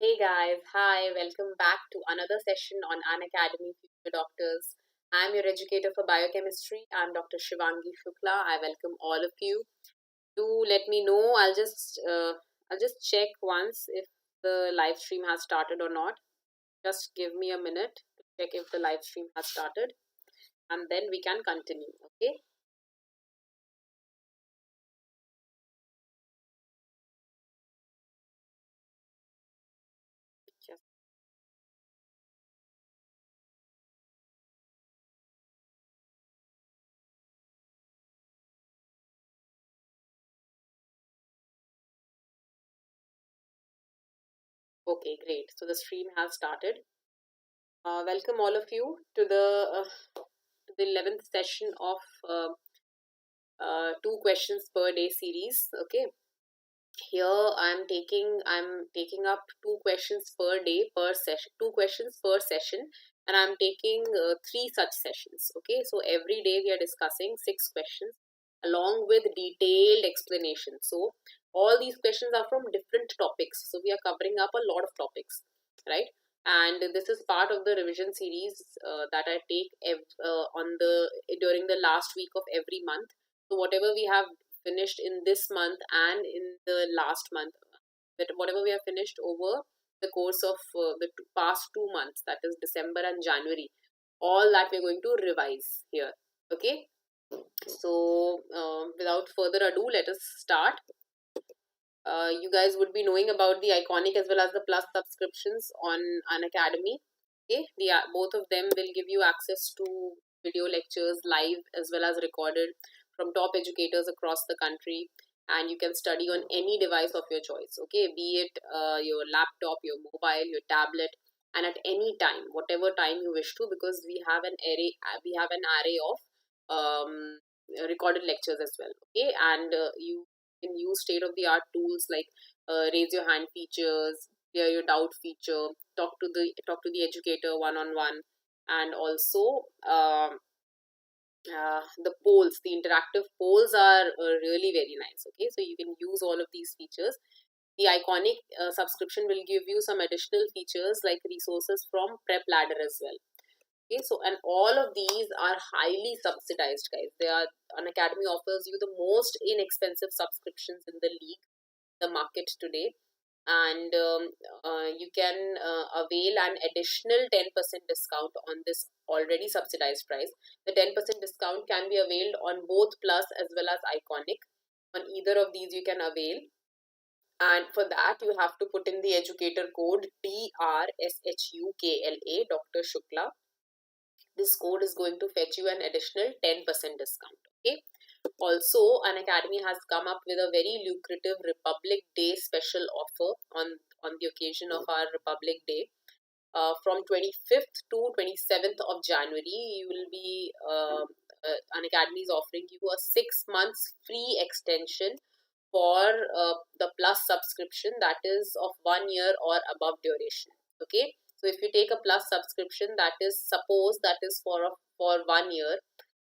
Hey guys, hi, welcome back to another session on Unacademy Future Doctors. I'm your educator for biochemistry. I'm Dr. Shivangi Shukla. I welcome all of you. Do let me know. I'll just check once if the live stream has started or not. Just give me a minute to check if the live stream has started, and then we can continue. Okay. Just okay, great. So the stream has started. Welcome all of you to the 11th session of two questions per day series. Okay, here I'm taking up two questions per day per session, two questions per session, and I'm taking three such sessions. Okay, so every day we are discussing six questions along with detailed explanation. So all these questions are from different topics, so we are covering up a lot of topics, right? And this is part of the revision series that I take on the during the last week of every month. So whatever we have finished in this month and in the last month, but whatever we have finished over the course of the past 2 months, that is December and January, all that we're going to revise here. Okay, so without further ado, let us start. You guys would be knowing about the iconic as well as the plus subscriptions on Unacademy. Okay, both of them will give you access to video lectures live as well as recorded from top educators across the country, and you can study on any device of your choice. Okay, be it your laptop, your mobile, your tablet, and at any time, whatever time you wish to, because we have an array of recorded lectures as well. Okay, and you can use state of the art tools like raise your hand features, clear your doubt feature, talk to the educator one on one, and also the polls, the interactive polls are really very nice. Okay, so you can use all of these features. The iconic subscription will give you some additional features like resources from Prep Ladder as well. Okay, so and all of these are highly subsidized, guys. Unacademy offers you the most inexpensive subscriptions in the market today, and you can avail an additional 10% discount on this already subsidized price. The 10% discount can be availed on both Plus as well as Iconic. On either of these, you can avail. And for that, you have to put in the educator code DRSHUKLA, Dr. Shukla. This code is going to fetch you an additional 10% discount. Okay. Also, Unacademy has come up with a very lucrative Republic Day special offer on the occasion of our Republic Day. From 25th to 27th of January, you will be Unacademy is offering you a 6 months free extension for the plus subscription, that is of 1 year or above duration. Okay, so if you take a plus subscription, that is for 1 year.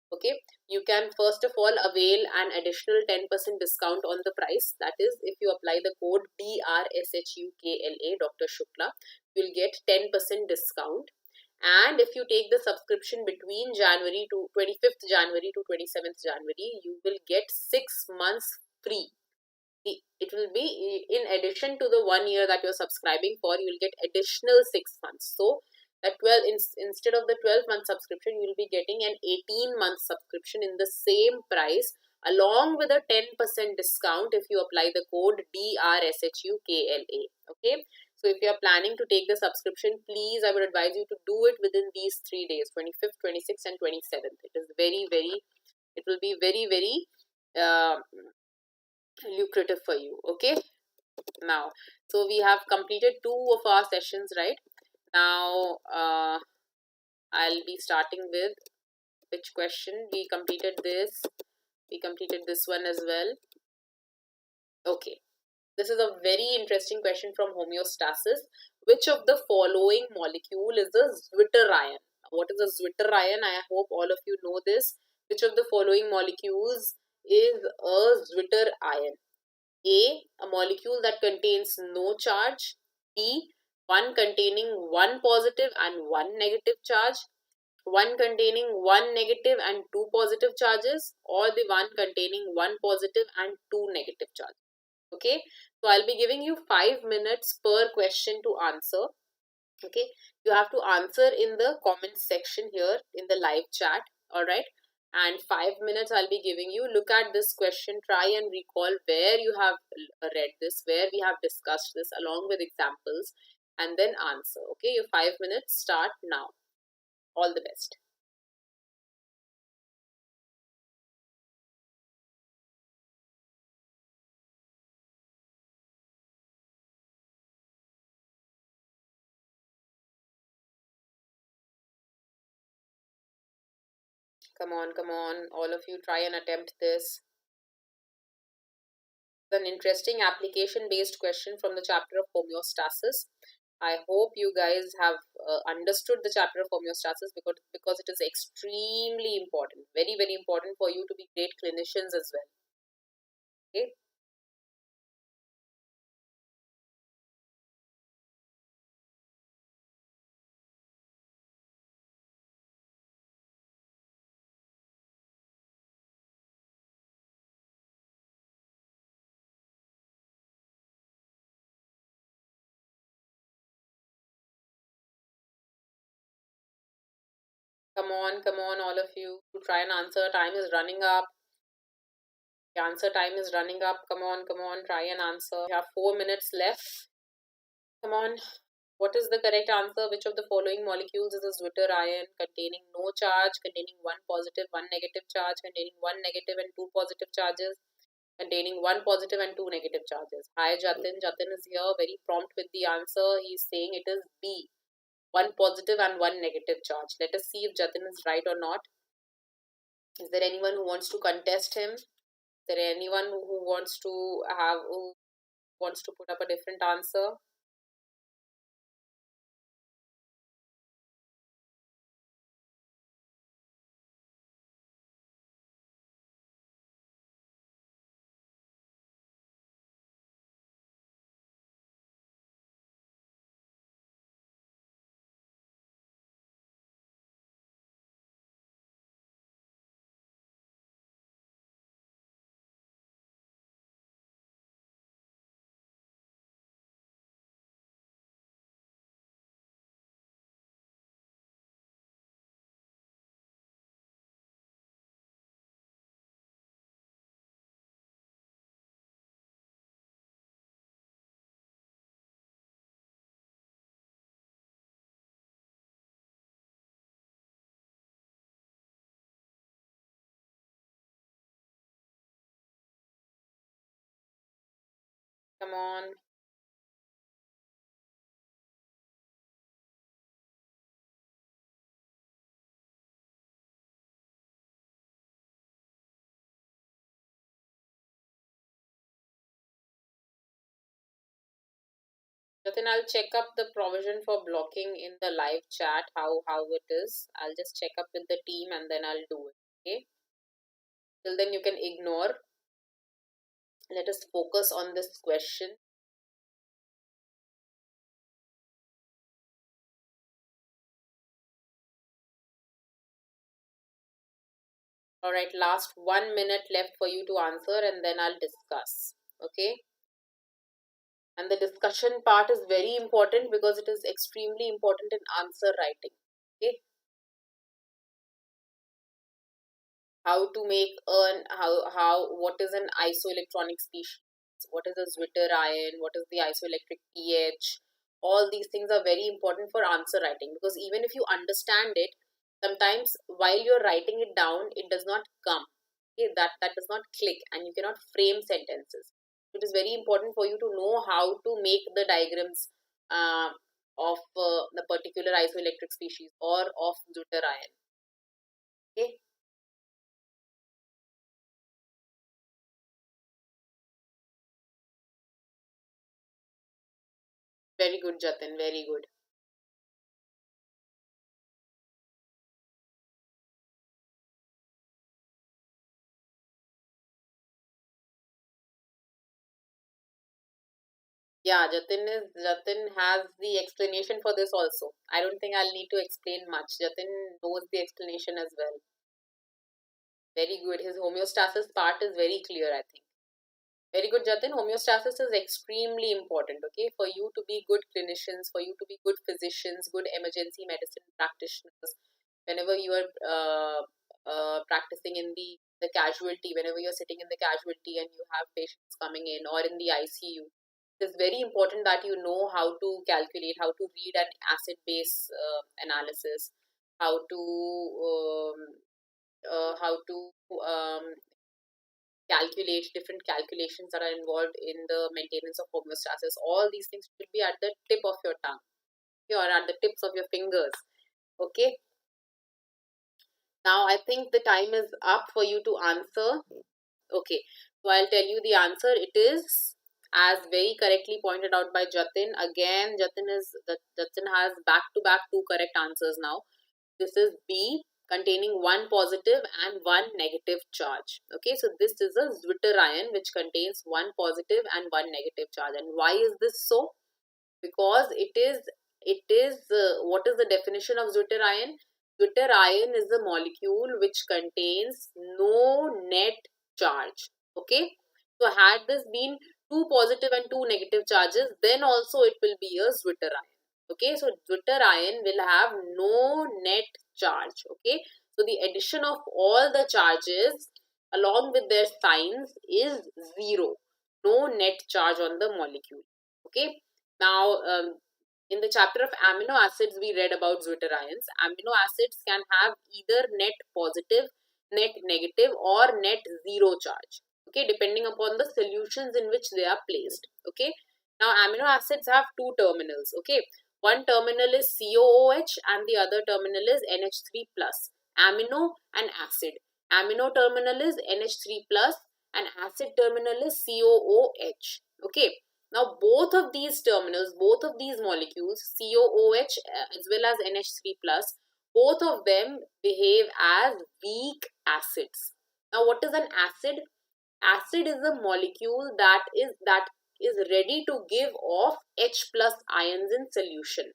Okay, you can first of all avail an additional 10% discount on the price. That is, if you apply the code DRSHUKLA, Dr. Shukla, you'll get 10% discount. And if you take the subscription between January to 25th January to 27th January, you will get 6 months free. It will be in addition to the 1 year that you're subscribing for, you will get additional 6 months. So that instead of the 12-month subscription, you will be getting an 18-month subscription in the same price, along with a 10% discount if you apply the code DRSHUKLA. Okay, so if you are planning to take the subscription, please, I would advise you to do it within these 3 days, 25th, 26th, and 27th. It will be very, very lucrative for you. Okay, now, so we have completed 2 of our sessions, right? Now I'll be starting with which question. We completed this one as well. Okay, this is a very interesting question from Homeostasis. Which of the following molecule is a zwitterion? What is a zwitterion? I hope all of you know this. Which of the following molecules is a zwitterion? A molecule that contains no charge. B, one containing one positive and one negative charge, one containing one negative and two positive charges, or the one containing one positive and two negative charges. Okay, so I'll be giving you 5 minutes per question to answer. Okay, you have to answer in the comment section here in the live chat. All right, and 5 minutes I'll be giving you. Look at this question, try and recall where you have read this, where we have discussed this along with examples, and then answer. Okay, your 5 minutes start now. All the best. Come on, all of you try and attempt this. An interesting application based question from the chapter of homeostasis. I hope you guys have understood the chapter of homeostasis because it is extremely important, very important for you to be great clinicians as well. Okay. Come on, all of you to try and answer. Time is running up. The answer time is running up. Come on, try and answer. You have 4 minutes left. Come on. What is the correct answer? Which of the following molecules is a Zwitter ion containing no charge, containing one positive, one negative charge, containing one negative and two positive charges, containing one positive and two negative charges? Hi Jatin. Jatin is here, very prompt with the answer. He is saying it is B, one positive and one negative charge. Let us see if Jatin is right or not. Is there anyone who wants to contest him? Is there anyone who wants to put up a different answer? Come on. Then I'll check up the provision for blocking in the live chat, how it is. I'll just check up with the team and then I'll do it. Okay. Till then you can ignore. Let us focus on this question. Alright, last 1 minute left for you to answer and then I'll discuss. Okay. And the discussion part is very important because it is extremely important in answer writing. Okay. How to make what is an isoelectronic species, what is a Zwitter ion, what is the isoelectric pH. All these things are very important for answer writing because even if you understand it, sometimes while you're writing it down, it does not come. Okay, that does not click and you cannot frame sentences. It is very important for you to know how to make the diagrams of the particular isoelectric species or of Zwitter ion. Okay. Very good, Jatin. Very good. Yeah, Jatin has the explanation for this also. I don't think I'll need to explain much. Jatin knows the explanation as well. Very good. His homeostasis part is very clear, I think. Very good, Jatin. Homeostasis is extremely important, okay? For you to be good clinicians, for you to be good physicians, good emergency medicine practitioners, whenever you are practicing in the casualty, whenever you're sitting in the casualty and you have patients coming in or in the ICU, it's very important that you know how to calculate, how to read an acid-base analysis, how to calculate different calculations that are involved in the maintenance of homeostasis. All these things should be at the tip of your tongue, or at the tips of your fingers. Okay. Now I think the time is up for you to answer. Okay. So I'll tell you the answer. It is, as very correctly pointed out by Jatin. Again, Jatin has back to back two correct answers now. This is B, containing one positive and one negative charge. Okay, so this is a zwitterion which contains one positive and one negative charge. And why is this so? Because what is the definition of zwitterion? Zwitterion is a molecule which contains no net charge. Okay, so had this been two positive and two negative charges, then also it will be a zwitterion. Okay, so zwitterion will have no net charge. Okay, so the addition of all the charges along with their signs is zero. No net charge on the molecule. Okay, now in the chapter of amino acids we read about zwitterions. Amino acids can have either net positive, net negative or net zero charge. Okay, depending upon the solutions in which they are placed. Okay, now amino acids have two terminals. Okay, one terminal is COOH and the other terminal is NH3 plus. Amino and acid. Amino terminal is NH3 plus and acid terminal is COOH. Okay, now both of these terminals, both of these molecules, COOH as well as NH3 plus, both of them behave as weak acids. Now what is an acid? Acid is a molecule that is ready to give off H plus ions in solution.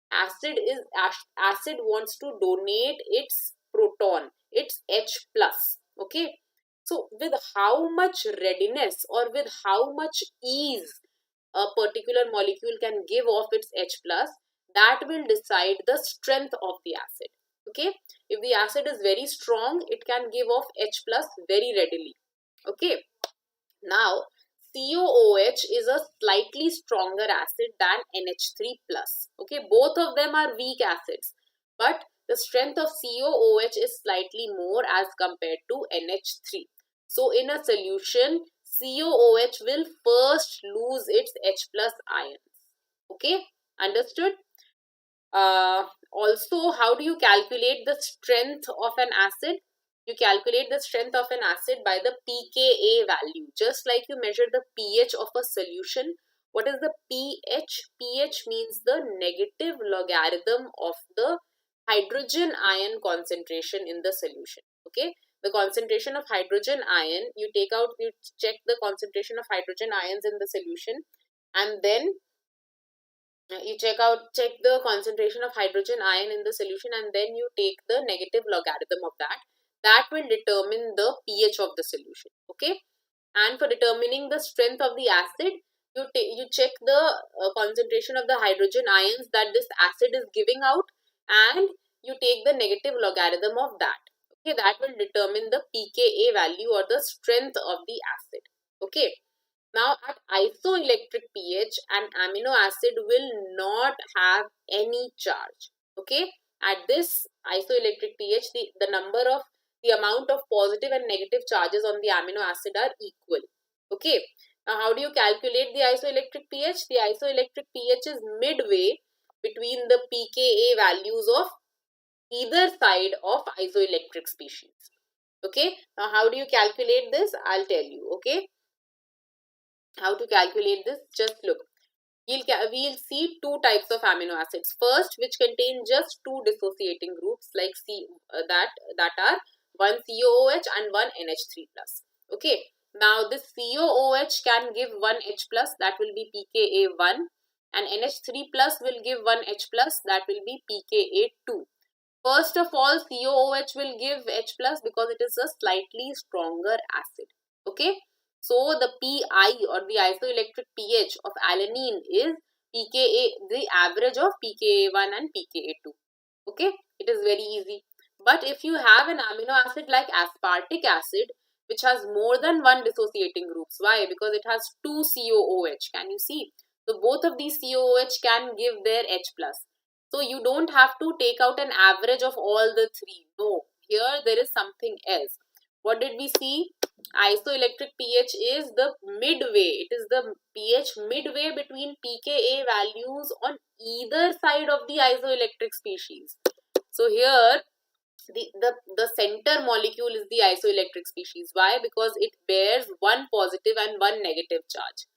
Acid wants to donate its proton, its H plus. Okay, so with how much readiness or with how much ease a particular molecule can give off its H plus, that will decide the strength of the acid. Okay, if the acid is very strong, it can give off H plus very readily. Okay, now COOH is a slightly stronger acid than NH3 plus. Okay, both of them are weak acids, but the strength of COOH is slightly more as compared to NH3. So in a solution, COOH will first lose its H plus ions. Okay, understood? Also, how do you calculate the strength of an acid? You calculate the strength of an acid by the pKa value. Just like you measure the pH of a solution. What is the pH? pH means the negative logarithm of the hydrogen ion concentration in the solution. Okay, the concentration of hydrogen ion, you check the concentration of hydrogen ions in the solution, and then you check the concentration of hydrogen ion in the solution, and then you take the negative logarithm of that will determine the pH of the solution. Okay, and for determining the strength of the acid, you check the concentration of the hydrogen ions that this acid is giving out, and you take the negative logarithm of that. Okay, that will determine the pKa value or the strength of the acid. Okay, now at isoelectric pH, an amino acid will not have any charge. Okay, at this isoelectric pH, the amount of positive and negative charges on the amino acid are equal. Okay, now how do you calculate the isoelectric pH? The isoelectric pH is midway between the pKa values of either side of isoelectric species. Okay, now how do you calculate this? I'll tell you. Okay, how to calculate this? Just look. We'll see two types of amino acids. First, which contain just two dissociating groups that are one COOH and one NH3 plus. Okay. Now this COOH can give one H plus, that will be pKa1, and NH3 plus will give one H plus, that will be pKa2. First of all, COOH will give H plus because it is a slightly stronger acid. Okay. So the Pi or the isoelectric pH of alanine is pKa, the average of pKa1 and pKa2. Okay. It is very easy. But if you have an amino acid like aspartic acid, which has more than one dissociating groups. Why? Because it has two COOH. Can you see? So both of these COOH can give their H plus. So you don't have to take out an average of all the three. No, here there is something else. What did we see? Isoelectric pH is the midway. It is the pH midway between pKa values on either side of the isoelectric species. So here the center molecule is the isoelectric species. Why? Because it bears one positive and one negative charge.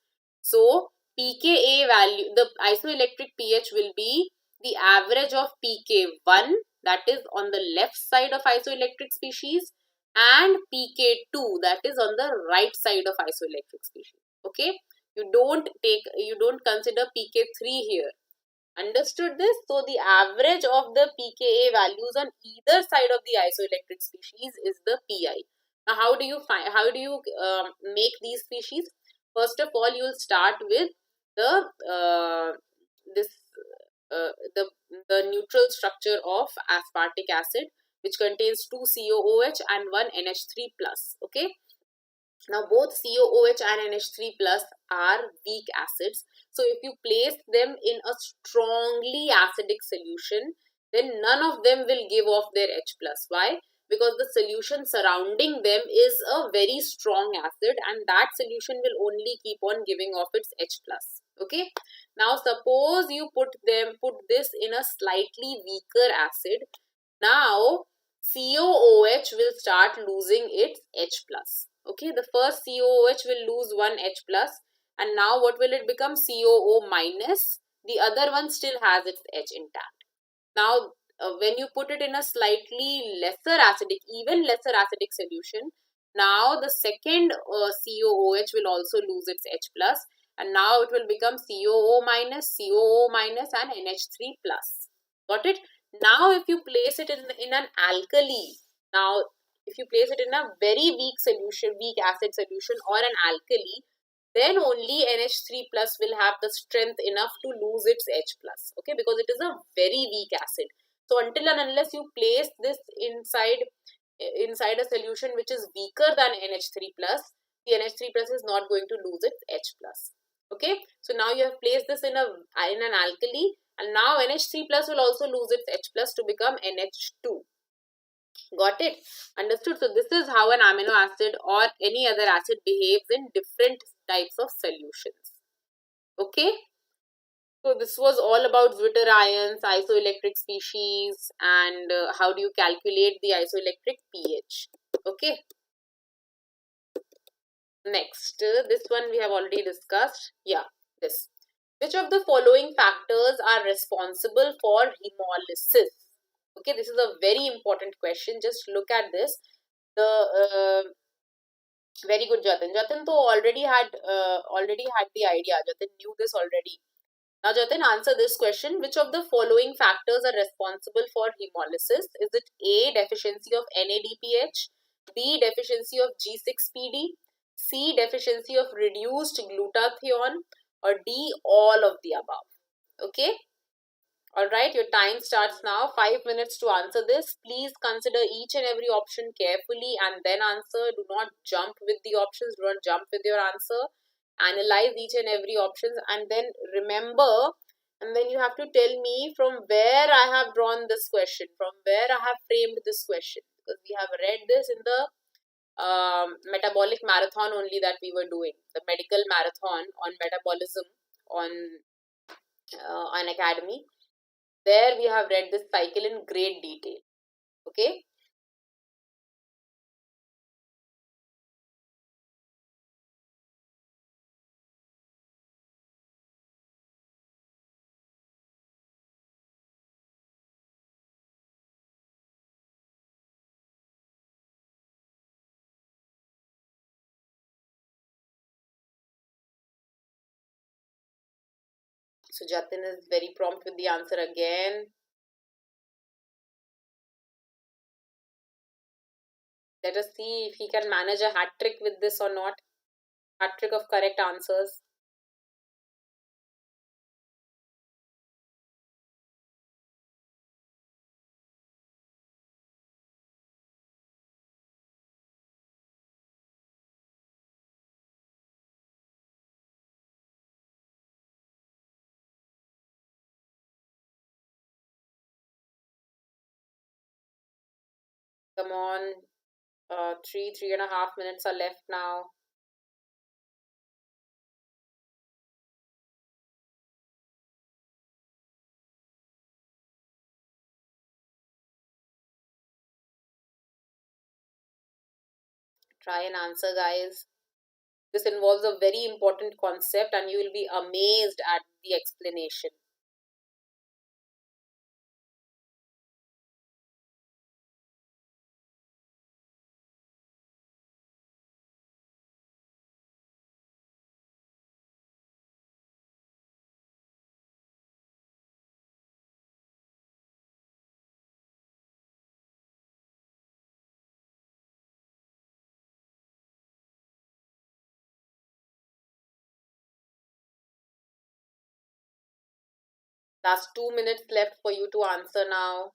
So pKa value, the isoelectric pH will be the average of pK1, that is on the left side of isoelectric species, and pK2, that is on the right side of isoelectric species. Okay, you don't consider pK3 here. Understood this? So the average of the pKa values on either side of the isoelectric species is the Pi. Now how do you make these species? First of all, you'll start with the this the neutral structure of aspartic acid, which contains two COOH and one NH3 plus. Okay. Now both COOH and NH3 plus are weak acids. So if you place them in a strongly acidic solution, then none of them will give off their H plus. Why? Because the solution surrounding them is a very strong acid, and that solution will only keep on giving off its H plus. Okay. Now suppose you put this in a slightly weaker acid. Now COOH will start losing its H plus. Okay, the first COOH will lose one H plus, and now what will it become? COO minus. The other one still has its H intact. Now when you put it in a slightly lesser acidic, even lesser acidic solution, now the second COOH will also lose its H plus, and now it will become COO minus, and NH3 plus. Got it? Now if you place it in an alkali, now if you place it in a very weak solution, weak acid solution or an alkali, then only NH3 plus will have the strength enough to lose its H plus. Okay, because it is a very weak acid. So until and unless you place this inside a solution which is weaker than NH3 plus, the NH3 plus is not going to lose its H plus. Okay, so now you have placed this in an alkali, and now NH3 plus will also lose its H plus to become NH2. Got it? Understood? So this is how an amino acid or any other acid behaves in different types of solutions. Okay? So this was all about Zwitter ions, isoelectric species, and how do you calculate the isoelectric pH. Okay? Next, this one we have already discussed. Yeah, this. Which of the following factors are responsible for hemolysis? Okay, this is a very important question. Just look at this. The very good, Jatin. Jatin to already had the idea. Jatin knew this already. Now, Jatin, answer this question. Which of the following factors are responsible for hemolysis? Is it A, deficiency of NADPH, B, deficiency of G6PD, C, deficiency of reduced glutathione, or D, all of the above? Okay. Alright, your time starts now. 5 minutes to answer this. Please consider each and every option carefully and then answer. Do not jump with the options. Do not jump with your answer. Analyze each and every option and then remember, and then you have to tell me from where I have drawn this question, from where I have framed this question. Because we have read this in the metabolic marathon only that we were doing. The medical marathon on metabolism on Unacademy. There we have read this cycle in great detail. Okay. So Jatin is very prompt with the answer again. Let us see if he can manage a hat trick with this or not. Hat trick of correct answers. Come on. 3.5 minutes are left now. Try and answer, guys. This involves a very important concept and you will be amazed at the explanation. Last 2 minutes left for you to answer now.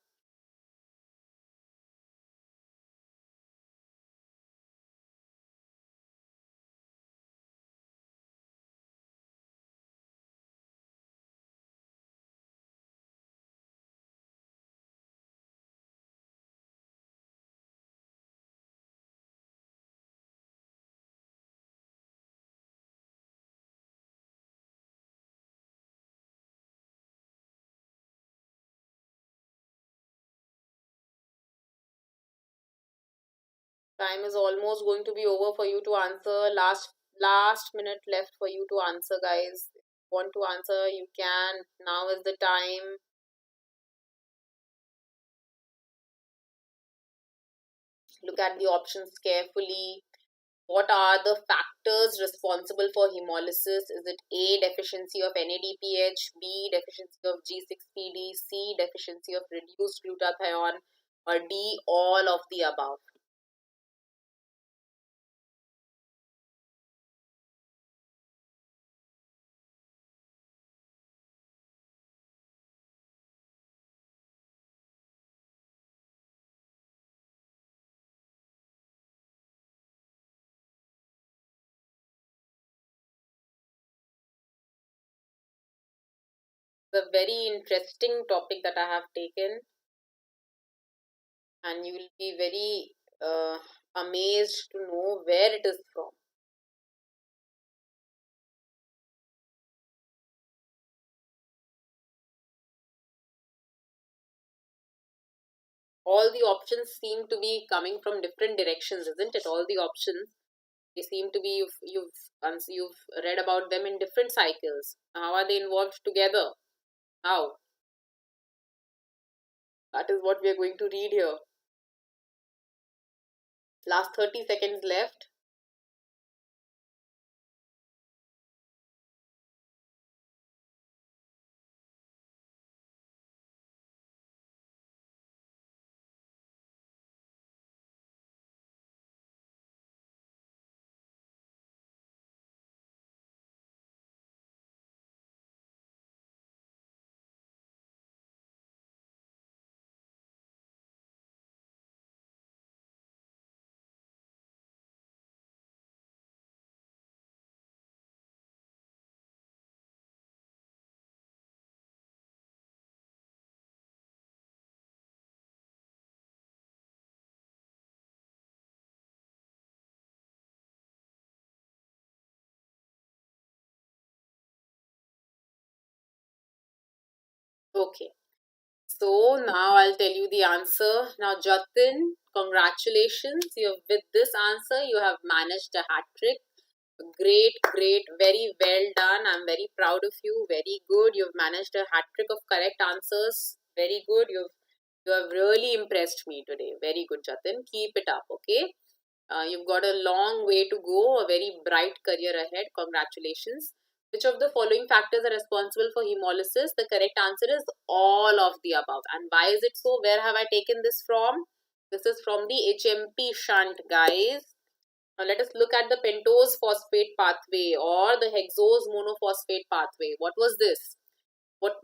Time is almost going to be over for you to answer. Last minute left for you to answer, guys. If you want to answer, you can. Now is the time. Look at the options carefully. What are the factors responsible for hemolysis? Is it A, deficiency of NADPH, B, deficiency of G6PD, C, deficiency of reduced glutathione, or D, all of the above? It's a very interesting topic that I have taken, and you will be very amazed to know where it is from. All the options seem to be coming from different directions, isn't it? All the options, they seem to be, you've read about them in different cycles. How are they involved together? How? That is what we are going to read here. Last 30 seconds left. Okay. So now I'll tell you the answer. Now, Jatin, congratulations. With this answer, you have managed a hat trick. Great, great, very well done. I'm very proud of you. Very good. You've managed a hat trick of correct answers. Very good. You have really impressed me today. Very good, Jatin. Keep it up, okay? You've got a long way to go, a very bright career ahead. Congratulations. Which of the following factors are responsible for hemolysis? The correct answer is all of the above. And why is it so? Where have I taken this from? This is from the HMP shunt, guys. Now let us look at the pentose phosphate pathway or the hexose monophosphate pathway. What was this?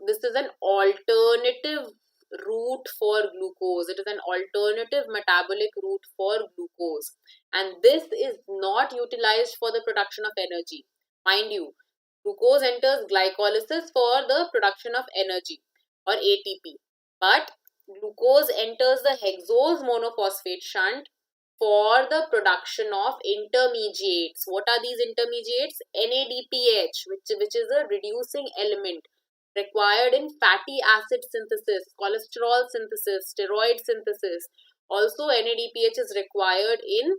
This is an alternative route for glucose. It is an alternative metabolic route for glucose. And this is not utilized for the production of energy. Mind you, glucose enters glycolysis for the production of energy or ATP. But glucose enters the hexose monophosphate shunt for the production of intermediates. What are these intermediates? NADPH, which is a reducing element required in fatty acid synthesis, cholesterol synthesis, steroid synthesis. Also, NADPH is required in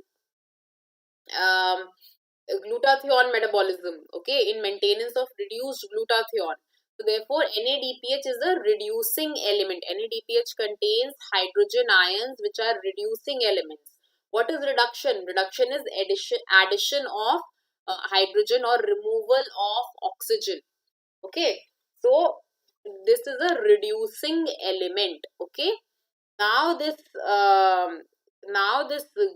glutathione metabolism, okay, in maintenance of reduced glutathione. So therefore, NADPH is a reducing element. NADPH contains hydrogen ions which are reducing elements. What is reduction? Reduction is addition of hydrogen or removal of oxygen. Okay, so this is a reducing element. Okay, now this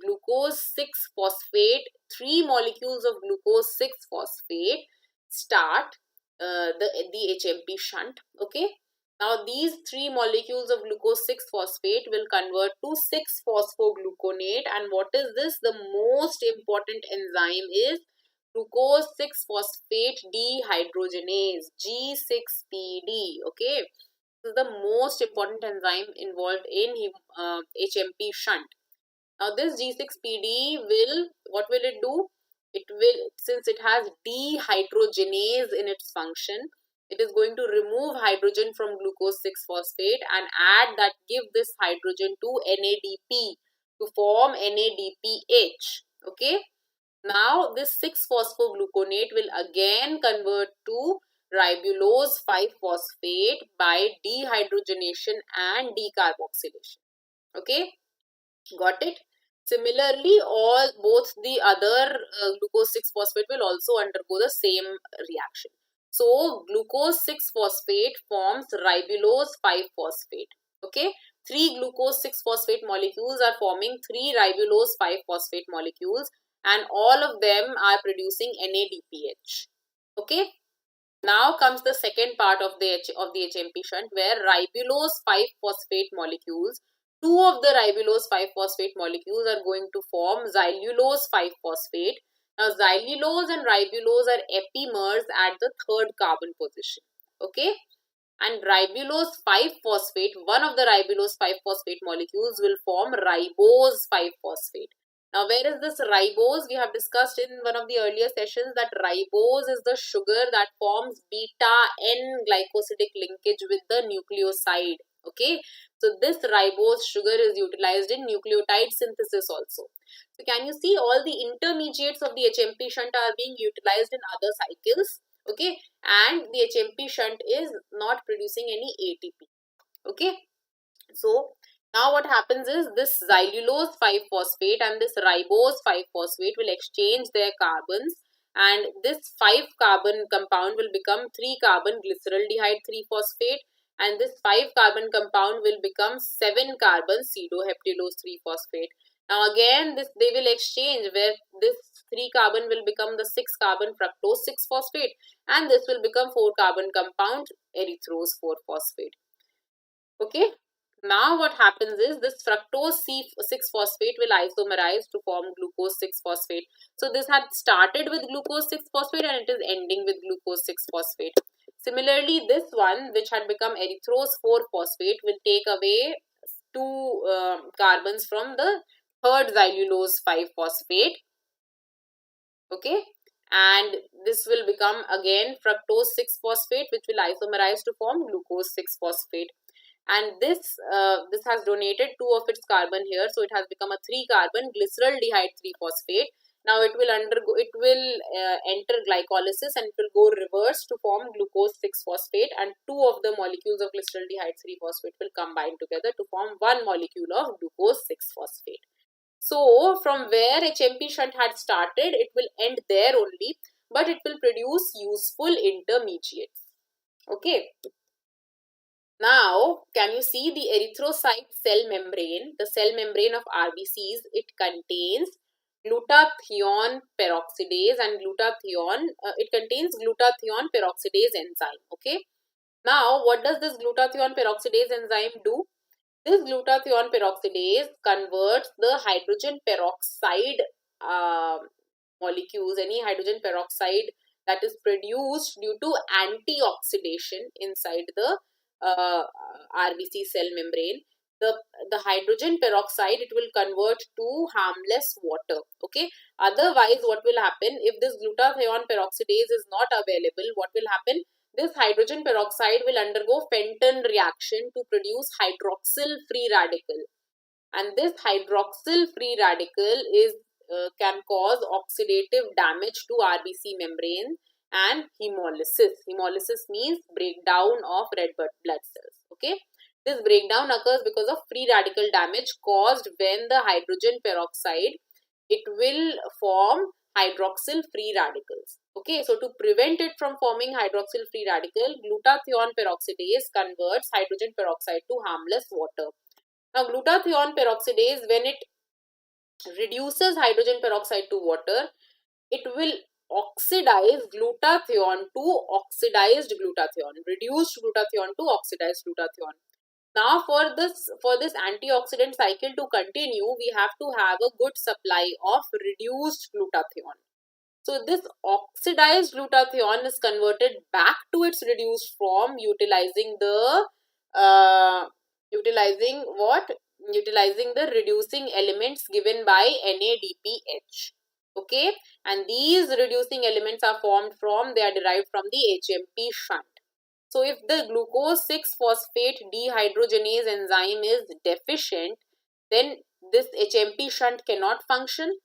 glucose 6 phosphate, 3 molecules of glucose 6 phosphate start the HMP shunt. Okay, now these 3 molecules of glucose 6 phosphate will convert to 6 phosphogluconate. And what is this? The most important enzyme is glucose 6 phosphate dehydrogenase, G6PD. Okay, this is the most important enzyme involved in HMP shunt. Now this G6PD will, what will it do? It will, since it has dehydrogenase in its function, it is going to remove hydrogen from glucose 6 phosphate and give this hydrogen to NADP to form NADPH. Okay. Now this 6 phosphogluconate will again convert to ribulose 5 phosphate by dehydrogenation and decarboxylation. Okay, got it? Similarly, both the other glucose 6 phosphate will also undergo the same reaction. So glucose 6 phosphate forms ribulose 5 phosphate. Okay, 3 glucose 6 phosphate molecules are forming 3 ribulose 5 phosphate molecules, and all of them are producing NADPH. Okay, now comes the second part of the HMP shunt, where ribulose 5 phosphate molecules, 2 of the ribulose 5 phosphate molecules are going to form xylulose 5 phosphate. Now xylulose and ribulose are epimers at the 3rd carbon position. Okay, and ribulose 5 phosphate, one of the ribulose 5 phosphate molecules will form ribose 5 phosphate. Now, where is this ribose? We have discussed in one of the earlier sessions that ribose is the sugar that forms beta-N glycosidic linkage with the nucleoside. Okay, so this ribose sugar is utilized in nucleotide synthesis also. So, can you see all the intermediates of the HMP shunt are being utilized in other cycles? Okay, and the HMP shunt is not producing any ATP. Okay, so now what happens is this xylulose 5 phosphate and this ribose 5 phosphate will exchange their carbons, and this 5 carbon compound will become 3 carbon glyceraldehyde 3 phosphate, and this 5 carbon compound will become 7 carbon pseudoheptylose 3 phosphate. Now again they will exchange, where this 3 carbon will become the 6 carbon fructose 6 phosphate, and this will become 4 carbon compound erythrose 4 phosphate. Okay, now what happens is this fructose 6 phosphate will isomerize to form glucose 6 phosphate. So this had started with glucose 6 phosphate and it is ending with glucose 6 phosphate. Similarly, this one, which had become erythrose 4 phosphate, will take away 2 carbons from the 3rd xylulose 5 phosphate. Okay, and this will become again fructose 6 phosphate, which will isomerize to form glucose 6 phosphate. And this has donated 2 of its carbon here, so it has become a 3 carbon glyceraldehyde 3 phosphate. Now it will enter glycolysis and it will go reverse to form glucose 6 phosphate, and 2 of the molecules of glyceraldehyde 3 phosphate will combine together to form 1 molecule of glucose 6 phosphate. So from where HMP shunt had started, it will end there only. but it will produce useful intermediates. Okay. Now, can you see the erythrocyte cell membrane? The cell membrane of RBCs, it contains glutathione peroxidase and it contains glutathione peroxidase enzyme. Okay. Now, what does this glutathione peroxidase enzyme do? This glutathione peroxidase converts the hydrogen peroxide molecules, any hydrogen peroxide that is produced due to antioxidation inside the RBC cell membrane. The hydrogen peroxide, it will convert to harmless water. Okay. Otherwise, what will happen if this glutathione peroxidase is not available? What will happen? This hydrogen peroxide will undergo Fenton reaction to produce hydroxyl free radical, and this hydroxyl free radical is can cause oxidative damage to RBC membrane and hemolysis. Hemolysis means breakdown of red blood cells. Okay, this breakdown occurs because of free radical damage caused when the hydrogen peroxide, it will form hydroxyl free radicals. Okay, so to prevent it from forming hydroxyl free radical, glutathione peroxidase converts hydrogen peroxide to harmless water. Now, glutathione peroxidase, when it reduces hydrogen peroxide to water, it will oxidize glutathione to oxidized glutathione, reduced glutathione to oxidized glutathione. Now, for this antioxidant cycle to continue, we have to have a good supply of reduced glutathione. So this oxidized glutathione is converted back to its reduced form utilizing the utilizing the reducing elements given by NADPH. Okay, and these reducing elements are they are derived from the HMP shunt. So if the glucose 6-phosphate dehydrogenase enzyme is deficient, then this HMP shunt cannot function.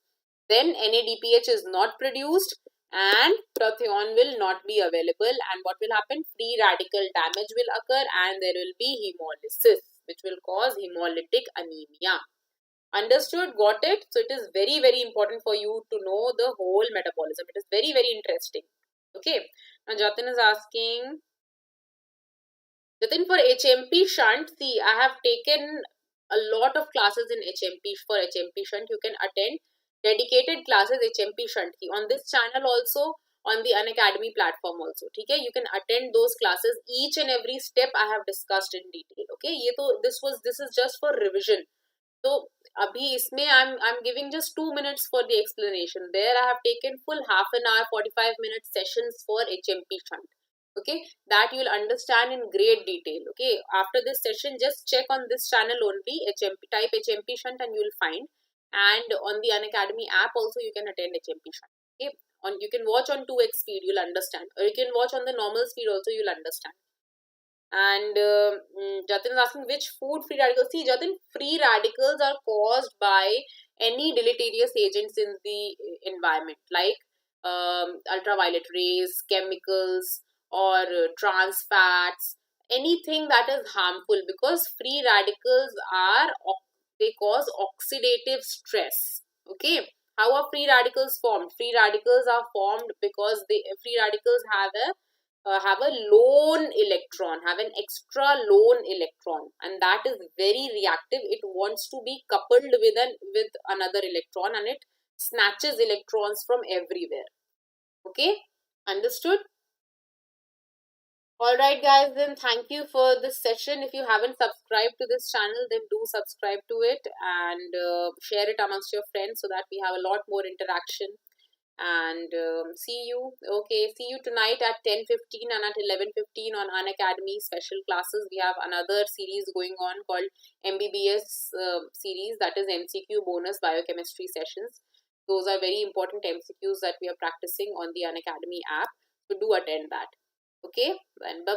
Then NADPH is not produced and glutathione will not be available, and what will happen? Free radical damage will occur and there will be hemolysis, which will cause hemolytic anemia. Understood? Got it? So it is very, very important for you to know the whole metabolism. It is very, very interesting. Okay. Now Jatin is asking, Jatin, for HMP shunt, see, I have taken a lot of classes in HMP. For HMP shunt, you can attend dedicated classes HMP shunt ki. On this channel also, on the Unacademy platform also. Okay, you can attend those classes. Each and every step I have discussed in detail. Okay, this is just for revision. So abhi isme I'm giving just 2 minutes for the explanation. There I have taken full half an hour, 45 minute sessions for HMP shunt. Okay, that you will understand in great detail. Okay, after this session, just check on this channel only, HMP, type HMP shunt and you will find. And on the Unacademy app also you can attend HMP shunt. Okay, you can watch on 2x speed, you'll understand, or you can watch on the normal speed also, you'll understand. And Jatin is asking which food free radicals. See, Jatin, free radicals are caused by any deleterious agents in the environment, like ultraviolet rays, chemicals, or trans fats, anything that is harmful, because free radicals they cause oxidative stress. Okay, how are free radicals formed? Free radicals are formed because free radicals have a lone electron, have an extra lone electron, and that is very reactive. It wants to be coupled with another electron, and it snatches electrons from everywhere. Okay, understood? Alright guys, then thank you for this session. If you haven't subscribed to this channel, then do subscribe to it and share it amongst your friends so that we have a lot more interaction. And see you tonight at 10:15 and at 11:15 on Unacademy special classes. We have another series going on called MBBS series, that is MCQ bonus biochemistry sessions. Those are very important MCQs that we are practicing on the Unacademy app, so do attend that. Okay, then bye bye.